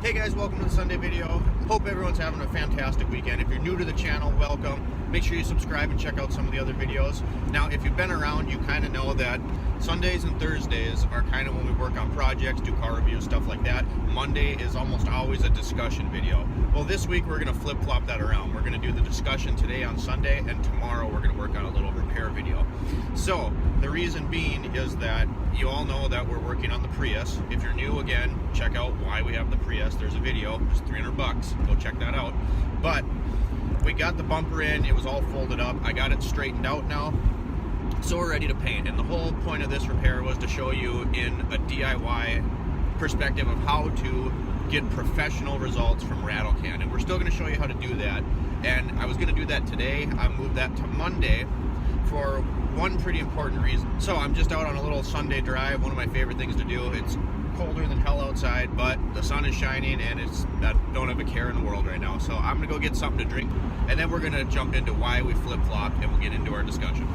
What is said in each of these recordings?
Hey guys, welcome to the Sunday video. Hope everyone's having a fantastic weekend. If you're new to the channel, welcome. Make sure you subscribe and check out some of the other videos. Now, if you've been around, you kind of know that Sundays and Thursdays are kind of when we work on projects, do car reviews, stuff like that. Monday is almost always a discussion video. Well, this week we're going to flip-flop that around. We're going to do the discussion today on Sunday, and tomorrow we're going to work on a little repair video. So, the reason being is that you all know that we're working on the Prius. If you're new, again, check out why we have the Prius. There's a video, just $300, go check that out. But we got the bumper in, it was all folded up, I got it straightened out now, so we're ready to paint. And the whole point of this repair was to show you in a DIY perspective of how to get professional results from rattle can, and we're still going to show you how to do that. And I was going to do that today. I moved that to Monday for one pretty important reason. So I'm just out on a little Sunday drive, one of my favorite things to do. It's colder than hell outside, but the sun is shining and I don't have a care in the world right now. So I'm gonna go get something to drink, and then we're gonna jump into why we flip-flopped, and we'll get into our discussion.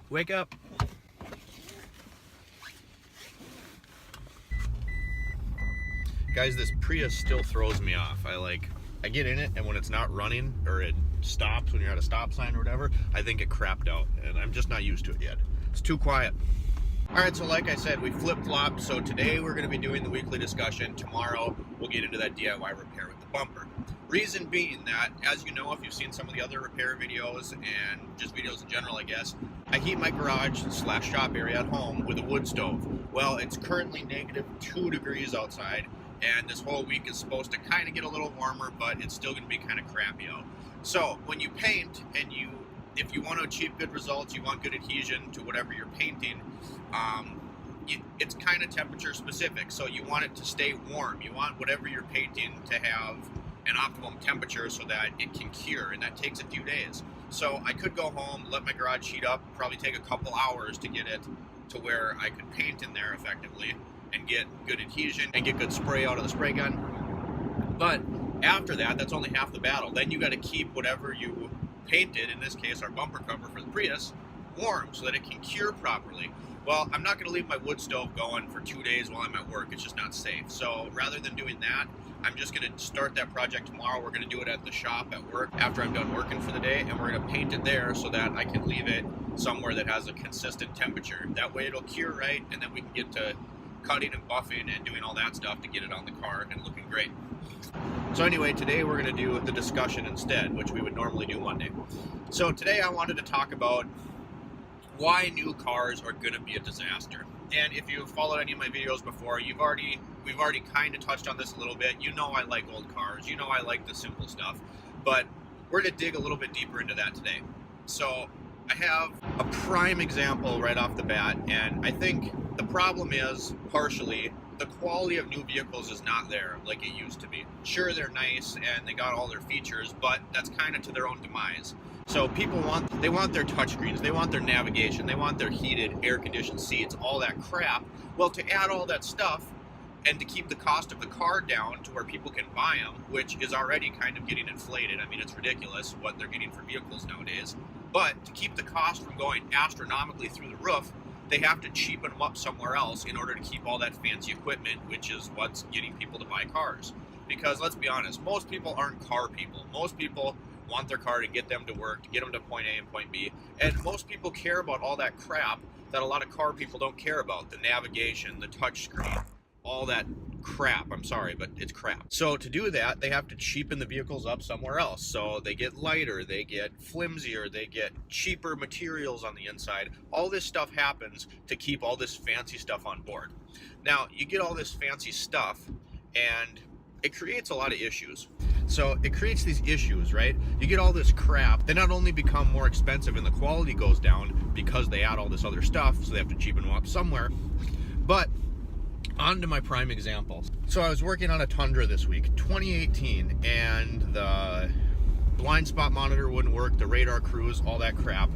Wake up. Guys, this Prius still throws me off. I get in it, and when it's not running, or it stops when you're at a stop sign or whatever, I think it crapped out, and I'm just not used to it yet. It's too quiet. Alright, so like I said, we flip-flopped, so today we're going to be doing the weekly discussion. Tomorrow, we'll get into that DIY repair with the bumper. Reason being that, as you know, if you've seen some of the other repair videos, and just videos in general, I guess, I heat my garage / shop area at home with a wood stove. Well, it's currently -2 degrees outside, and this whole week is supposed to kind of get a little warmer, but it's still going to be kind of crappy out. So when you paint, and if you want to achieve good results, you want good adhesion to whatever you're painting, it's kind of temperature specific. So you want it to stay warm. You want whatever you're painting to have an optimum temperature so that it can cure, and that takes a few days. So I could go home, let my garage heat up, probably take a couple hours to get it to where I could paint in there effectively and get good adhesion and get good spray out of the spray gun. But after that, that's only half the battle. Then you got to keep whatever you painted, in this case our bumper cover for the Prius, warm so that it can cure properly. Well, I'm not going to leave my wood stove going for 2 days while I'm at work. It's just not safe. So rather than doing that, I'm just going to start that project tomorrow. We're going to do it at the shop at work after I'm done working for the day, and we're going to paint it there so that I can leave it somewhere that has a consistent temperature. That way it'll cure right, and then we can get to cutting and buffing and doing all that stuff to get it on the car and looking great. So anyway, today we're going to do the discussion instead, which we would normally do Monday. So today I wanted to talk about why new cars are going to be a disaster. And if you've followed any of my videos before, we've already kind of touched on this a little bit. You know I like old cars. You know I like the simple stuff. But we're going to dig a little bit deeper into that today. So I have a prime example right off the bat, and I think the problem is, partially, the quality of new vehicles is not there like it used to be. Sure, they're nice and they got all their features, but that's kind of to their own demise. So people want their touchscreens, they want their navigation, they want their heated, air-conditioned seats, all that crap. Well, to add all that stuff and to keep the cost of the car down to where people can buy them, which is already kind of getting inflated. I mean, it's ridiculous what they're getting for vehicles nowadays. But to keep the cost from going astronomically through the roof, they have to cheapen them up somewhere else in order to keep all that fancy equipment, which is what's getting people to buy cars. Because let's be honest, most people aren't car people. Most people want their car to get them to work, to get them to point A and point B. And most people care about all that crap that a lot of car people don't care about. The navigation, the touchscreen, all that crap. I'm sorry, but it's crap. So to do that, they have to cheapen the vehicles up somewhere else. So they get lighter, they get flimsier, they get cheaper materials on the inside. All this stuff happens to keep all this fancy stuff on board. Now, you get all this fancy stuff, and it creates a lot of issues. So it creates these issues, right? You get all this crap, they not only become more expensive and the quality goes down because they add all this other stuff, so they have to cheapen them up somewhere, but on to my prime example. So I was working on a Tundra this week, 2018, and the blind spot monitor wouldn't work, the radar cruise, all that crap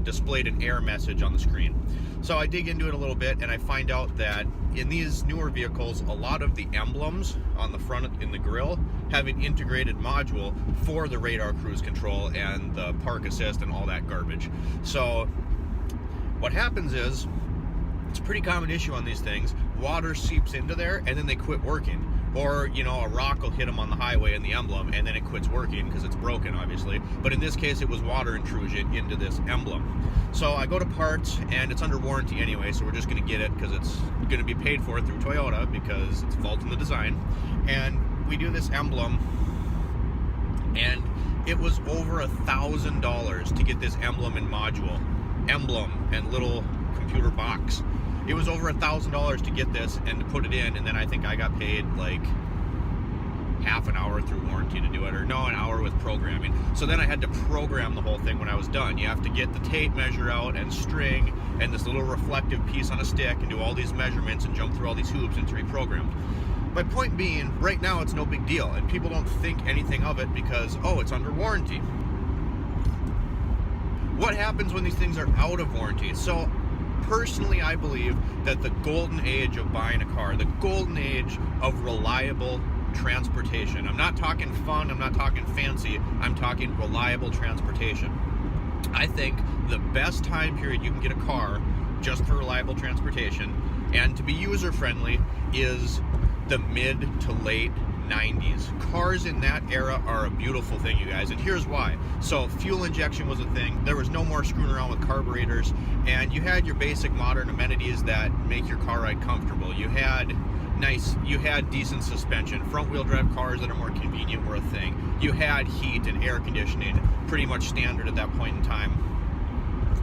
displayed an error message on the screen. So I dig into it a little bit, and I find out that in these newer vehicles, a lot of the emblems on the front in the grille have an integrated module for the radar cruise control and the park assist and all that garbage. So what happens is, It's a pretty common issue on these things. Water seeps into there and then they quit working. Or, you know, a rock will hit them on the highway in the emblem and then it quits working because it's broken, obviously. But in this case, it was water intrusion into this emblem. So I go to parts and it's under warranty anyway, so we're just going to get it because it's going to be paid for through Toyota because it's a fault in the design. And we do this emblem, and it was over $1,000 to get this emblem and module. Emblem and little computer box. It was over $1,000 to get this and to put it in, and then I think I got paid like half an hour through warranty to do it, or no, an hour with programming. So then I had to program the whole thing when I was done. You have to get the tape measure out and string and this little reflective piece on a stick and do all these measurements and jump through all these hoops, and it's reprogrammed. My point being, right now it's no big deal, and people don't think anything of it because, oh, it's under warranty. What happens when these things are out of warranty? So personally, I believe that the golden age of buying a car, the golden age of reliable transportation, I'm not talking fun, I'm not talking fancy, I'm talking reliable transportation. I think the best time period you can get a car just for reliable transportation and to be user friendly is the mid to late 90s. Cars in that era are a beautiful thing, you guys, and here's why. So fuel injection was a thing. There was no more screwing around with carburetors, and you had your basic modern amenities that make your car ride comfortable. You had decent suspension. Front wheel drive cars that are more convenient were a thing. You had heat and air conditioning, pretty much standard at that point in time.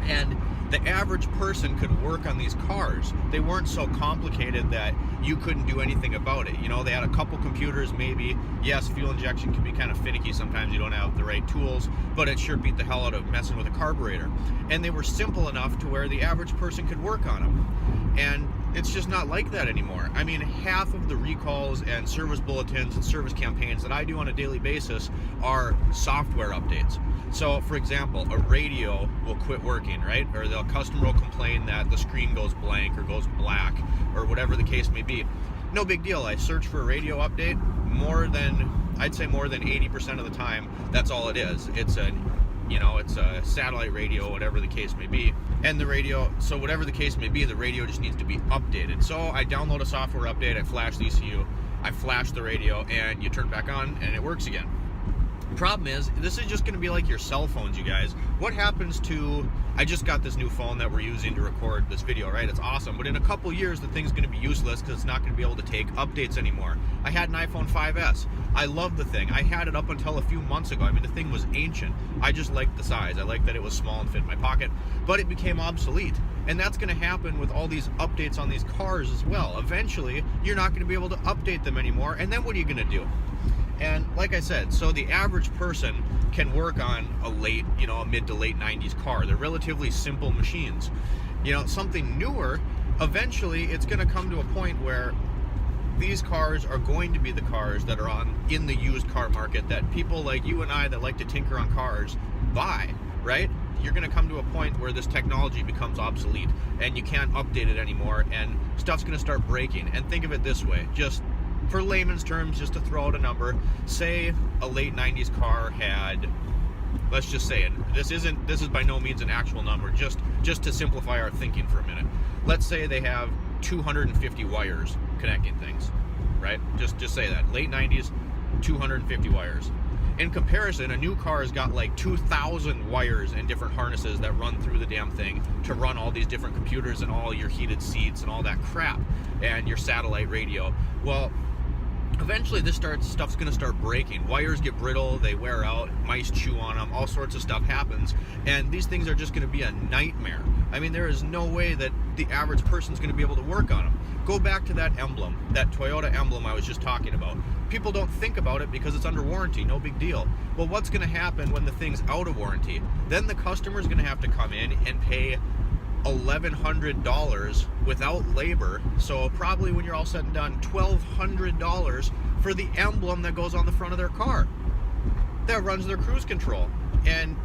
And the average person could work on these cars. They weren't so complicated that you couldn't do anything about it. You know, they had a couple computers maybe. Yes, fuel injection can be kind of finicky sometimes. You don't have the right tools, but it sure beat the hell out of messing with a carburetor. And they were simple enough to where the average person could work on them. And it's just not like that anymore. I mean, half of the recalls and service bulletins and service campaigns that I do on a daily basis are software updates. So, for example, a radio will quit working, right? Or the customer will complain that the screen goes blank or goes black or whatever the case may be. No big deal. I search for a radio update. I'd say more than 80% of the time, that's all it is. It's a satellite radio, whatever the case may be. And the radio, so whatever the case may be, the radio just needs to be updated. So I download a software update, I flash the ECU, I flash the radio, and you turn it back on, and it works again. The problem is, this is just going to be like your cell phones, you guys. What happens to, I just got this new phone that we're using to record this video, right? It's awesome, but in a couple years, the thing's going to be useless because it's not going to be able to take updates anymore. I had an iPhone 5S. I love the thing. I had it up until a few months ago. I mean, the thing was ancient. I just liked the size. I liked that it was small and fit in my pocket, but it became obsolete. And that's going to happen with all these updates on these cars as well. Eventually, you're not going to be able to update them anymore, and then what are you going to do? And like I said, so the average person can work on a mid to late 90s car. They're relatively simple machines. You know, something newer, eventually it's going to come to a point where these cars are going to be the cars that are in the used car market that people like you and I that like to tinker on cars buy, right? You're going to come to a point where this technology becomes obsolete and you can't update it anymore, and stuff's going to start breaking. And think of it this way, just for layman's terms, just to throw out a number, say a late 90s car had, let's just say it, this is by no means an actual number, just to simplify our thinking for a minute. Let's say they have 250 wires connecting things, right? Just say that. Late 90s, 250 wires. In comparison, a new car has got like 2,000 wires and different harnesses that run through the damn thing to run all these different computers and all your heated seats and all that crap and your satellite radio. Well, eventually stuff's going to start breaking. Wires get brittle, they wear out, mice chew on them, all sorts of stuff happens, and these things are just going to be a nightmare. I mean, there is no way that the average person's going to be able to work on them. Go back to that emblem, that Toyota emblem I was just talking about. People don't think about it because it's under warranty, no big deal. Well, what's going to happen when the thing's out of warranty? Then the customer's going to have to come in and pay $1,100 without labor, so probably when you're all said and done, $1,200 for the emblem that goes on the front of their car that runs their cruise control. And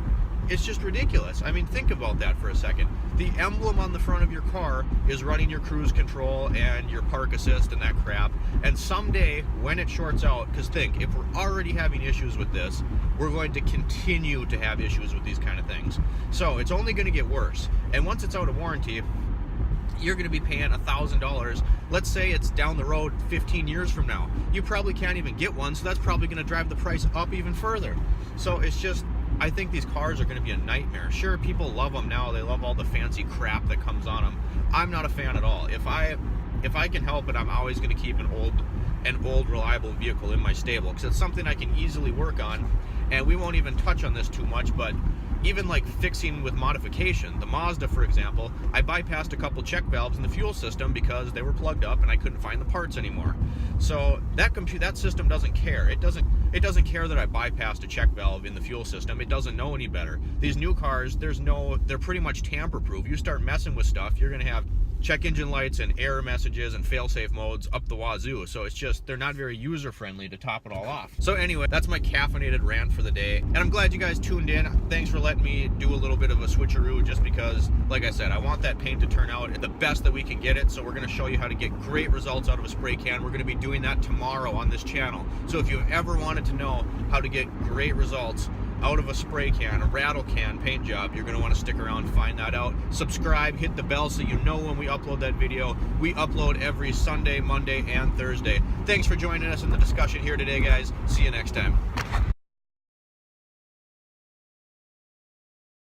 it's just ridiculous. I mean, think about that for a second. The emblem on the front of your car is running your cruise control and your park assist and that crap, and someday when it shorts out, because think, if we're already having issues with this, we're going to continue to have issues with these kind of things. So it's only going to get worse. And once it's out of warranty, you're going to be paying $1,000. Let's say it's down the road 15 years from now. You probably can't even get one, so that's probably going to drive the price up even further. So it's just, I think these cars are going to be a nightmare. Sure, people love them now. They love all the fancy crap that comes on them. I'm not a fan at all. If I can help it, I'm always going to keep an old reliable vehicle in my stable, because it's something I can easily work on. And we won't even touch on this too much, but even like fixing with modification. The Mazda, for example, I bypassed a couple check valves in the fuel system because they were plugged up and I couldn't find the parts anymore. So that system doesn't care. It doesn't care that I bypassed a check valve in the fuel system. It doesn't know any better. These new cars, they're pretty much tamper-proof. You start messing with stuff, you're gonna have check engine lights and error messages and fail-safe modes up the wazoo. So it's just, they're not very user-friendly to top it all off. So anyway, that's my caffeinated rant for the day. And I'm glad you guys tuned in. Thanks for letting me do a little bit of a switcheroo, just because, like I said, I want that paint to turn out the best that we can get it. So we're gonna show you how to get great results out of a spray can. We're gonna be doing that tomorrow on this channel. So if you've ever wanted to know how to get great results out of a spray can, a rattle can paint job, you're going to want to stick around and find that out. Subscribe, hit the bell so you know when we upload that video. We upload every Sunday, Monday, and Thursday. Thanks for joining us in the discussion here today, guys. See you next time.